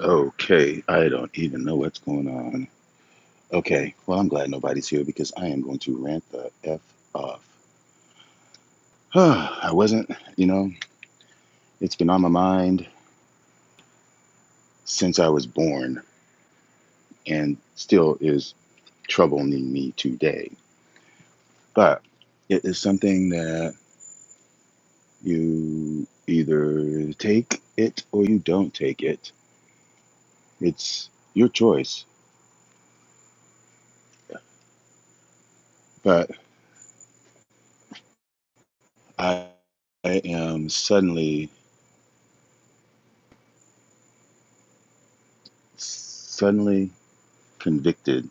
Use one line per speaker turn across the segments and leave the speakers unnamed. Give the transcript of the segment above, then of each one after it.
Okay, I don't even know what's going on. Okay, well, I'm glad nobody's here because I am going to rant the F off. I wasn't, you know, it's been on my mind since I was born and still is troubling me today. But it is something that you either take it or you don't take it. It's your choice. But I am suddenly convicted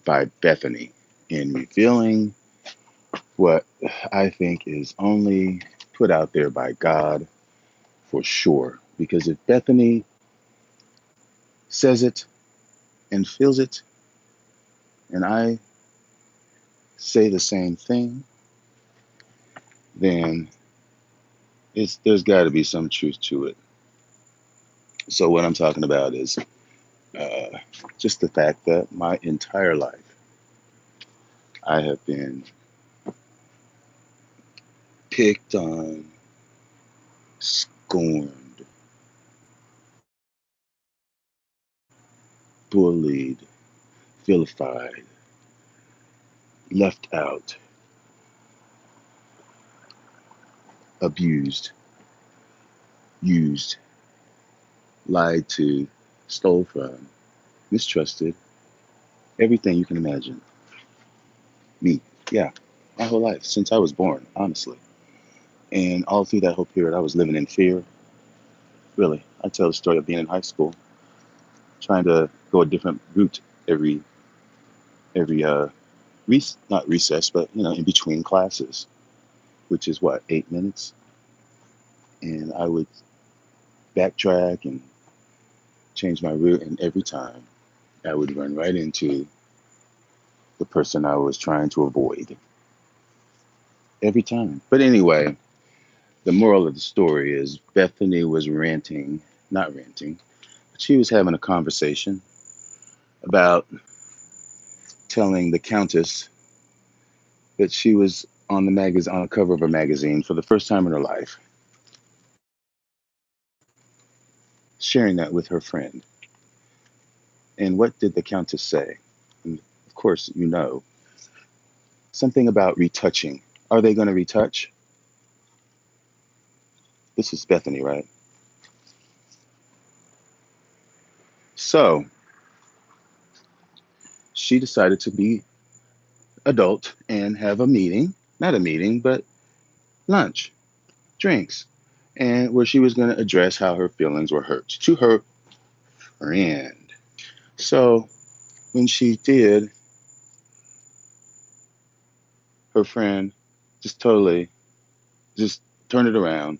by Bethany in revealing what I think is only put out there by God for sure. Because if Bethany says it and feels it, and I say the same thing, then there's got to be some truth to it. So what I'm talking about is uh, just the fact that my entire life I have been picked on, scorned, bullied, vilified, left out, abused, used, lied to, stole from, mistrusted, everything you can imagine. Me. Yeah. My whole life, since I was born, honestly. And all through that whole period, I was living in fear. Really. I tell the story of being in high school, trying to go a different route every, every not recess, but, in between classes, which is what, 8 minutes? And I would backtrack and change my route, and every time I would run right into the person I was trying to avoid. Every time. But anyway, the moral of the story is Bethany was ranting, not ranting, but she was having a conversation about telling the Countess that she was on the cover of a magazine for the first time in her life, sharing that with her friend. And what did the Countess say? And of course, something about retouching. Are they going to retouch? This is Bethany, right? So she decided to be adult and have a meeting, not a meeting, but lunch, drinks, and where she was going to address how her feelings were hurt to her friend. So when she did, her friend just totally just turned it around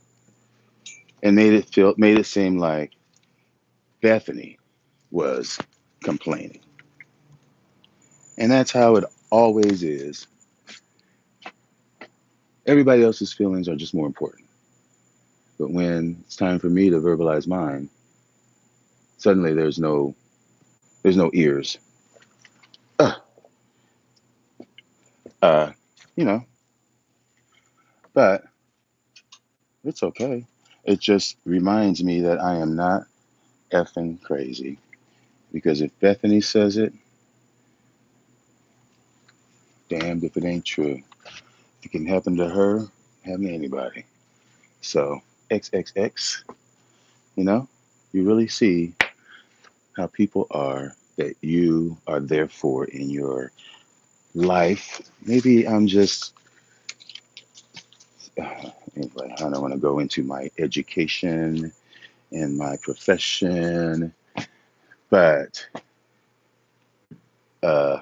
and made it seem like Bethany was complaining. And that's how it always is. Everybody else's feelings are just more important. But when it's time for me to verbalize mine, suddenly there's no ears. Uh, uh, you know, but it's okay. It just reminds me that I am not effing crazy. Because if Bethany says it, damned if it ain't true. If it can happen to her, happen to anybody. So XXX, you know, you really see how people are that you are there for in your life. Maybe I'm just, anyway, I don't want to go into my education and my profession, but, uh,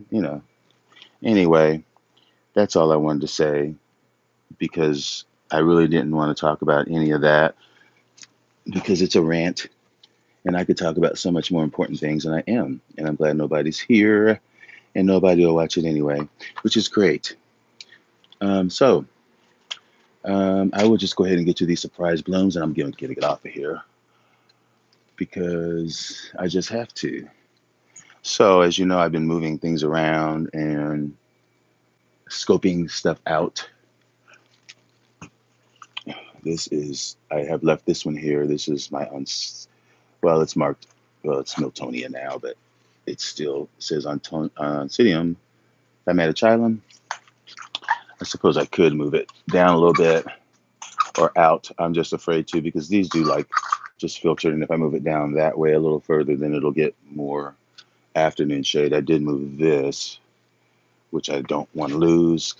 you know, anyway, that's all I wanted to say because I really didn't want to talk about any of that because it's a rant and I could talk about so much more important things than I am. And I'm glad nobody's here and nobody will watch it anyway, which is great. So I will just go ahead and get you these surprise blooms and I'm getting it off of here. because I just have to. So, as you know, I've been moving things around and scoping stuff out. I have left this one here. This is my, well, it's marked, well, it's Miltonia now, but it still says Oncidium Dimetachilum. I suppose I could move it down a little bit or out. I'm just afraid to because these do like just filter. And if I move it down that way a little further, then it'll get more afternoon shade. I did move this, which I don't want to lose.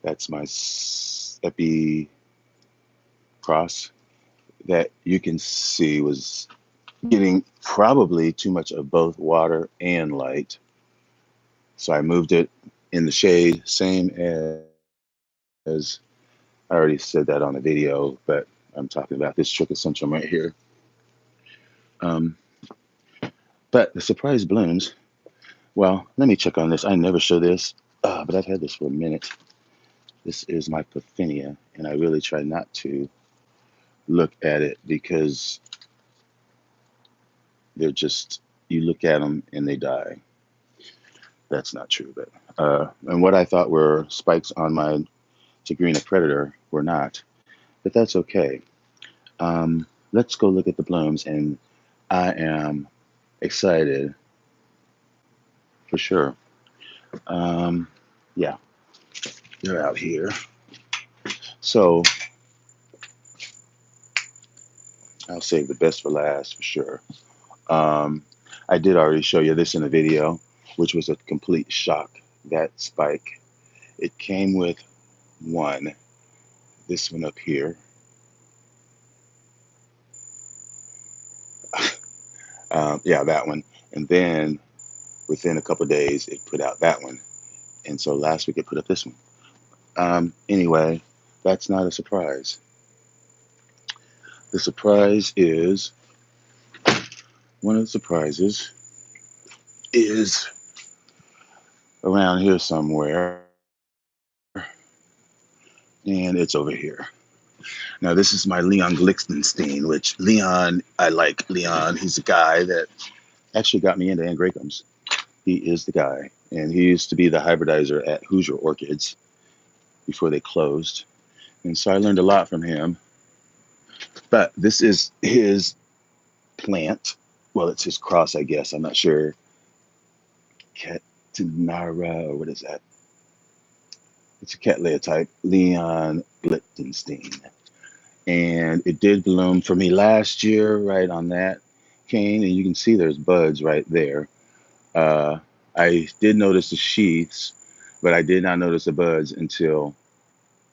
That's my Epi Cross that you can see was getting probably too much of both water and light. So I moved it in the shade, same as I already said that on the video, but I'm talking about this Trichosentrum right here. Um, but the surprise blooms, well, let me check on this. I never show this, but I've had this for a minute. This is my Parthenia, and I really try not to look at it because they're just, you look at them and they die. That's not true, but and what I thought were spikes on my Tigrina Predator were not, but that's okay. Let's go look at the blooms, and I am excited for sure. Yeah, they're out here. So I'll save the best for last for sure. Um, I did already show you this in a video, which was a complete shock. That spike, it came with one, this one up here. Yeah, that one. And then within a couple of days, it put out that one. And so last week it put up this one. Anyway, that's not a surprise. The surprise is, one of the surprises is around here somewhere, and it's over here. Now, this is my Leon Glichtenstein, which Leon, I like Leon. He's a guy that actually got me into angraecums. He is the guy, and he used to be the hybridizer at Hoosier Orchids before they closed. And so I learned a lot from him. But this is his plant. Well, it's his cross, I guess. I'm not sure. Catanara, or what is that? It's a Cattleya type, Leon Lichtenstein. And it did bloom for me last year, right on that cane. And you can see there's buds right there. I did notice the sheaths, but I did not notice the buds until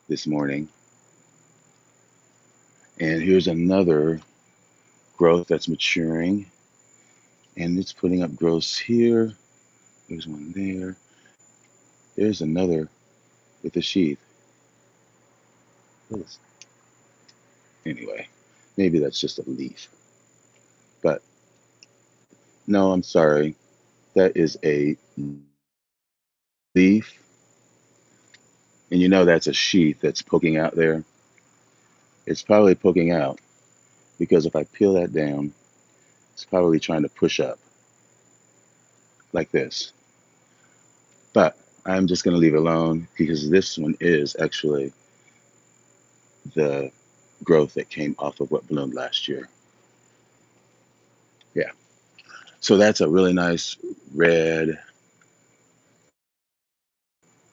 this morning. And here's another growth that's maturing. And it's putting up growths here. There's one there. There's another with a sheath. Anyway, maybe that's just a leaf. But no, I'm sorry. That is a leaf. And you know that's a sheath that's poking out there. It's probably poking out because if I peel that down, it's probably trying to push up like this. But I'm just going to leave it alone because this one is actually the growth that came off of what bloomed last year. Yeah. So that's a really nice red.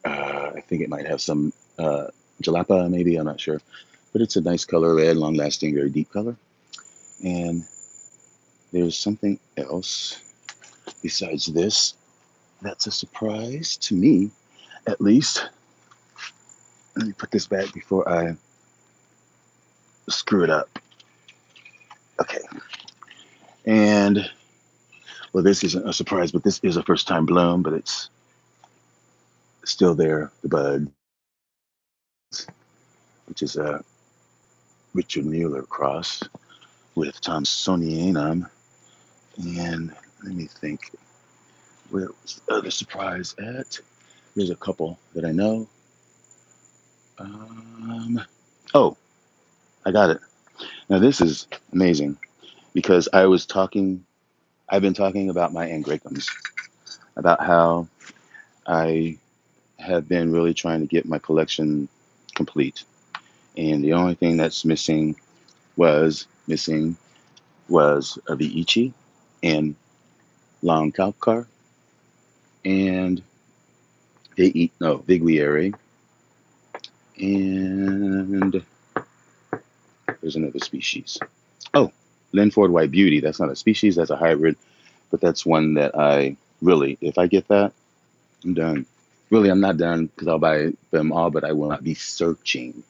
I think it might have some jalapa, maybe. I'm not sure. But it's a nice color, red, long lasting, very deep color. And there's something else besides this that's a surprise to me, at least. Let me put this back before I screw it up. Okay. And, well, this isn't a surprise, but this is a first time bloom, but it's still there, the bud, which is a Richard Mueller cross with Thomsonianum. And let me think, where was the other surprise at? There's a couple that I know. Oh, I got it. Now this is amazing. because I've been talking about my angraecums, about how I have been really trying to get my collection complete. And the only thing that's missing was a Viichi and Long Calcar and they eat no Viguiere, and there's another species. Oh, Linford White Beauty. That's not a species, that's a hybrid, but that's one that I really, if I get that, I'm done. Really, I'm not done because I'll buy them all, but I will not be searching.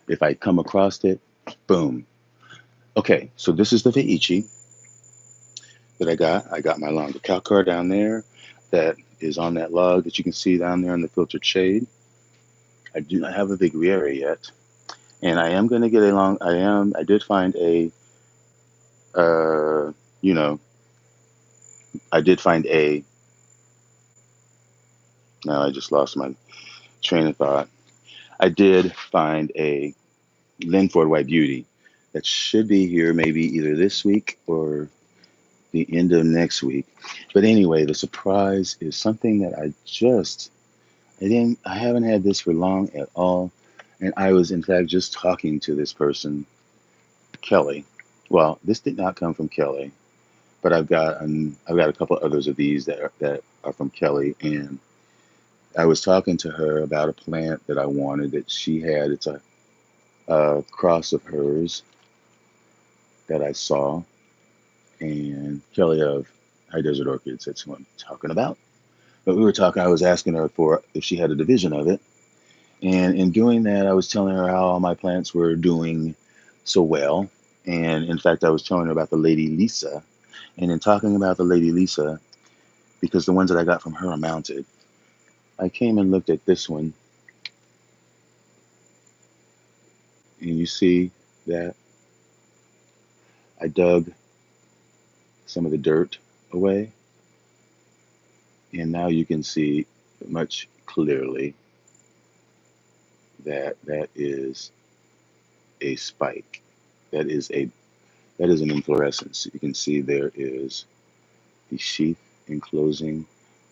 If I come across it, boom. Okay, so this is the Veichi that I got. I got my Longa Calcar down there that is on that log that you can see down there in the filtered shade. I do not have a Viguiere yet. And I am going to get a long, I did find uh, you know, I did find now I just lost my train of thought. I did find a Linford White Beauty that should be here maybe either this week or the end of next week. But anyway, the surprise is something that I haven't had this for long at all. And I was in fact just talking to this person, Kelly. Well, this did not come from Kelly, but I've got a couple others of these that are from Kelly, and I was talking to her about a plant that I wanted that she had. It's a cross of hers that I saw, and Kelly of High Desert Orchids. That's who I'm talking about. But we were talking. I was asking her for if she had a division of it, and in doing that, I was telling her how all my plants were doing so well. And in fact, I was telling her about the Lady Lisa. And in talking about the Lady Lisa, because the ones that I got from her are mounted, I came and looked at this one, and you see that I dug some of the dirt away, and now you can see much clearly that that is a spike. That is a that is an inflorescence. You can see there is the sheath enclosing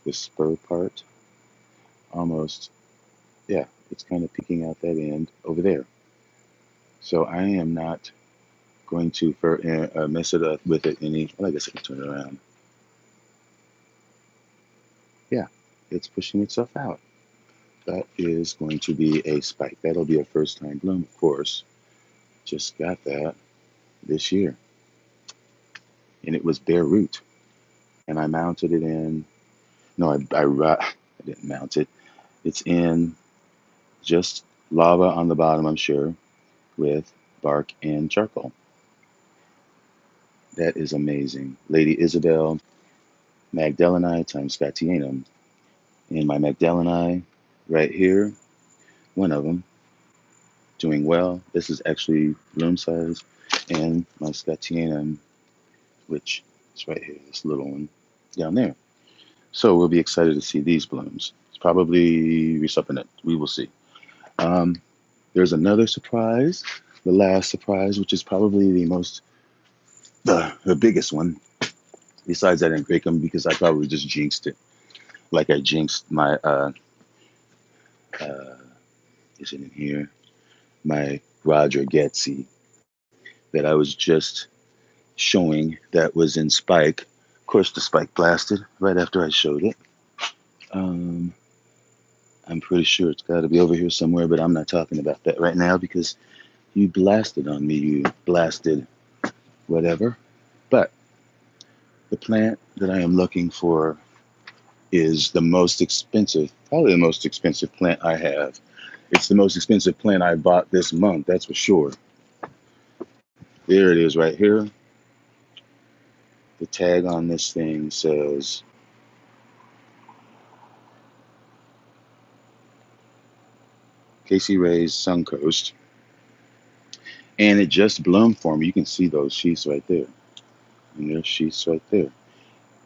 the spur part. Almost, yeah, it's kind of peeking out that end over there. So I am not going to mess it up with it any. Well, I guess I can turn it around. Yeah, it's pushing itself out. That is going to be a spike. That'll be a first time bloom, of course. Just got that this year. And it was bare root. And I mounted it in. No, I didn't mount it. It's in just lava on the bottom, I'm sure, with bark and charcoal. That is amazing. Lady Isabel, Magdaleni times Scotianum. And my Magdaleni right here, one of them, doing well. This is actually bloom size. And my Scotianum, which is right here, this little one down there. So we'll be excited to see these blooms. It's probably resupplement. We will see. Um, there's another surprise, the last surprise, which is probably the biggest one. Besides that, I didn't break them because I probably just jinxed it, like I jinxed my uh, is it in here? My Roger Getsy that I was just showing that was in spike. Of course, the spike blasted right after I showed it. Um, I'm pretty sure it's got to be over here somewhere, but I'm not talking about that right now because you blasted on me, you blasted whatever. But the plant that I am looking for is the most expensive, probably the most expensive plant I have. It's the most expensive plant I bought this month, that's for sure. There it is right here. The tag on this thing says Casey Ray's Suncoast, and it just bloomed for me. You can see those sheaths right there, and there's sheaths right there.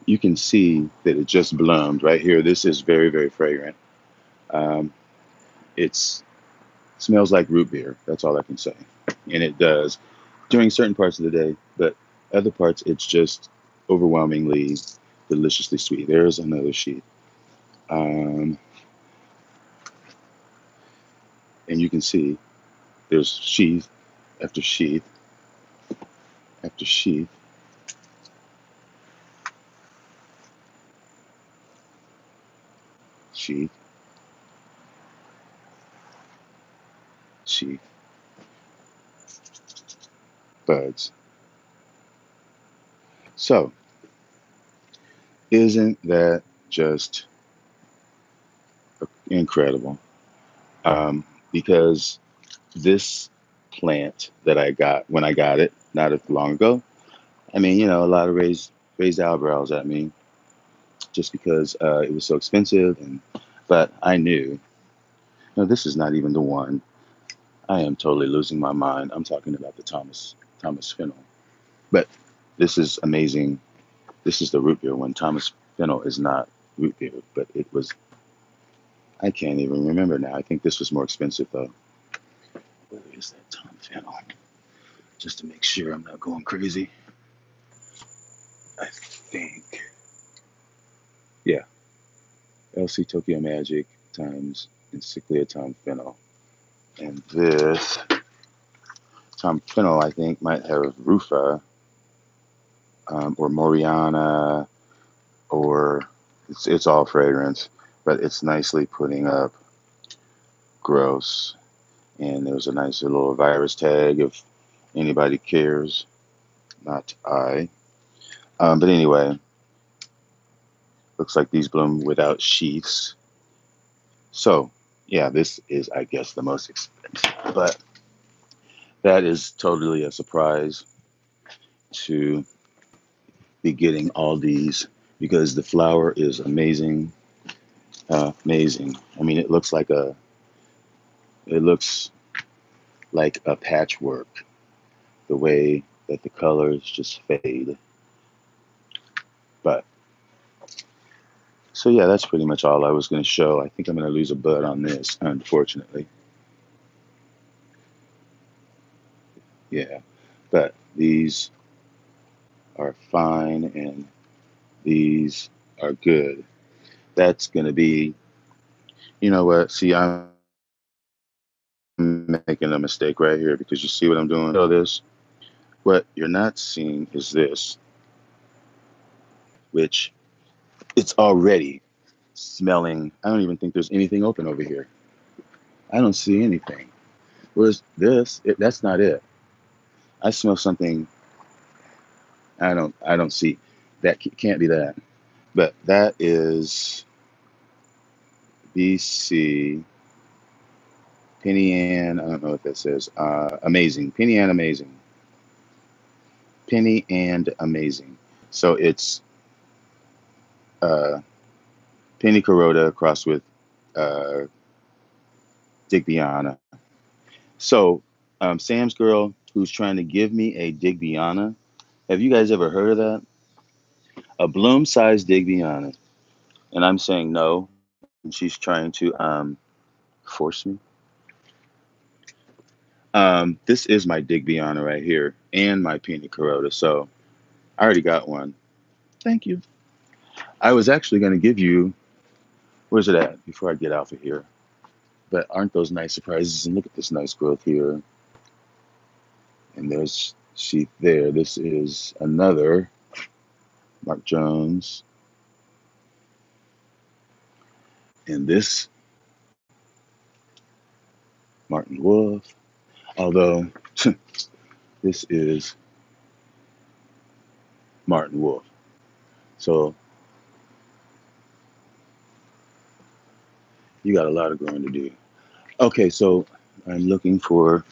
You can see that it just bloomed right here. This is very, very fragrant. Um, it smells like root beer. That's all I can say, and it does during certain parts of the day. But Other parts, it's just overwhelmingly deliciously sweet. There's another sheath. Um, and you can see there's sheath after sheath after sheath, sheath, sheath, buds. So, isn't that just incredible? Because this plant that I got when I got it, not as long ago, I mean, a lot of raised eyebrows at me just because it was so expensive, but I knew, no, this is not even the one. I am totally losing my mind. I'm talking about the Thomas Fennel, but this is amazing. This is the root beer one. Thomas Fennel is not root beer, but it was. I can't even remember now. I think this was more expensive though. Where is that Tom Fennel? Just to make sure I'm not going crazy. I think, yeah, LC Tokyo Magic times Encyclia Tom Fennel. And this Tom Fennel, I think, might have Rufa or Moriana, or it's all fragrance, but it's nicely putting up gross. And there's a nice little virus tag if anybody cares. Not I. But anyway, looks like these bloom without sheaths. So, yeah, this is, I guess, the most expensive. But that is totally a surprise to be getting all these because the flower is amazing. Amazing. I mean, it looks like a patchwork, the way that the colors just fade. But so yeah, that's pretty much all I was going to show. I think I'm going to lose a bud on this, unfortunately. Yeah, but these are fine and these are good. That's going to be, you know what? See, I'm making a mistake right here because you see what I'm doing? So this, what you're not seeing is this, which it's already smelling. I don't even think there's anything open over here. I don't see anything. Whereas this, that's not it. I smell something. I don't see. That can't be that. But that is BC Penny Ann. I don't know what that says. Amazing. Penny Ann Amazing. Penny and Amazing. So it's uh, Penny Carota crossed with uh, Digbyana. So Sam's girl who's trying to give me a Digbyana. Have you guys ever heard of that? A bloom-sized Digbyana. And I'm saying no. And she's trying to force me. This is my Digbyana right here and my Penny Carota. So I already got one. Thank you. I was actually going to give you, where's it at before I get out of here? But aren't those nice surprises? And look at this nice growth here. And there's sheath there. This is another Mark Jones. And this Martin Wolf. Although this is Martin Wolf. So you got a lot of growing to do. Okay, so I'm looking for.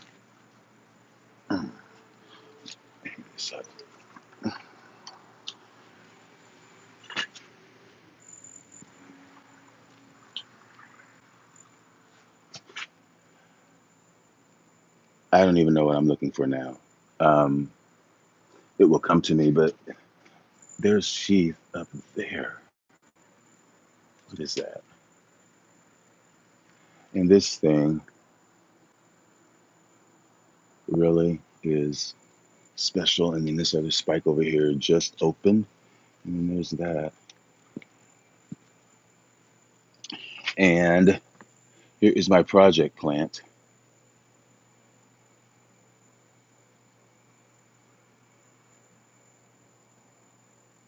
I don't even know what I'm looking for now. Um, it will come to me, but there's sheath up there. What is that? And this thing really is special. And then this other spike over here just opened. And then there's that. And here is my project plant.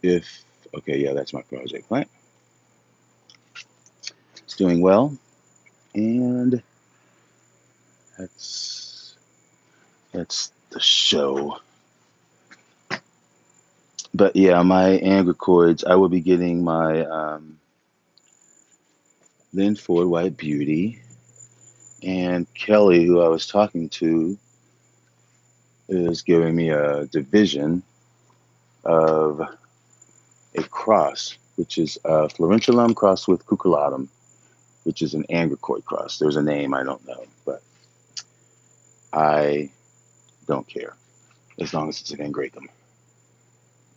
If, okay, yeah, that's my project plant. It's doing well. And that's the show. But yeah, my angricoids, I will be getting my Lynn Ford White Beauty. And Kelly, who I was talking to, is giving me a division of a cross, which is a Florentulum cross with Cucullatum, which is an angricoid cross. There's a name I don't know, but I don't care as long as it's an angraecum.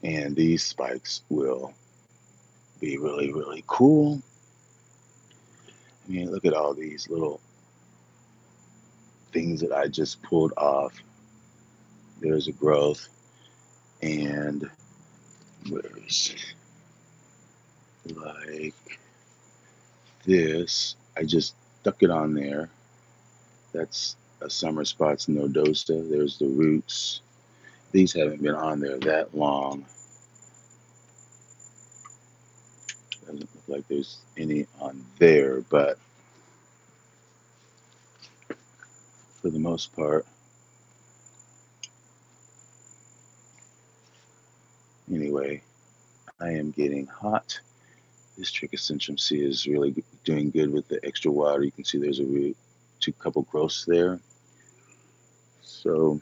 And these spikes will be really, really cool. I mean, look at all these little things that I just pulled off. There's a growth, and where's like this? I just stuck it on there. That's a summer spots nodosa. There's the roots. These haven't been on there that long. Doesn't look like there's any on there, but for the most part, anyway, I am getting hot. This Trichosynchum C is really doing good with the extra water. You can see there's a root, two couple growths there. So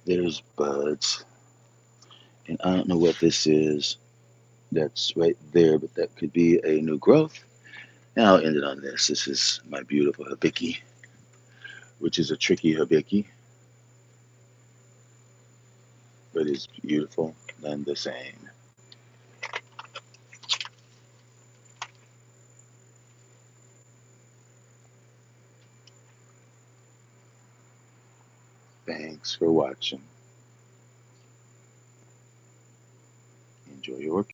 there's buds. And I don't know what this is. That's right there, but that could be a new growth. And I'll end it on this. This is my beautiful hibiki, which is a tricky hibiki, but it's beautiful none the same. Thanks for watching. Enjoy your work.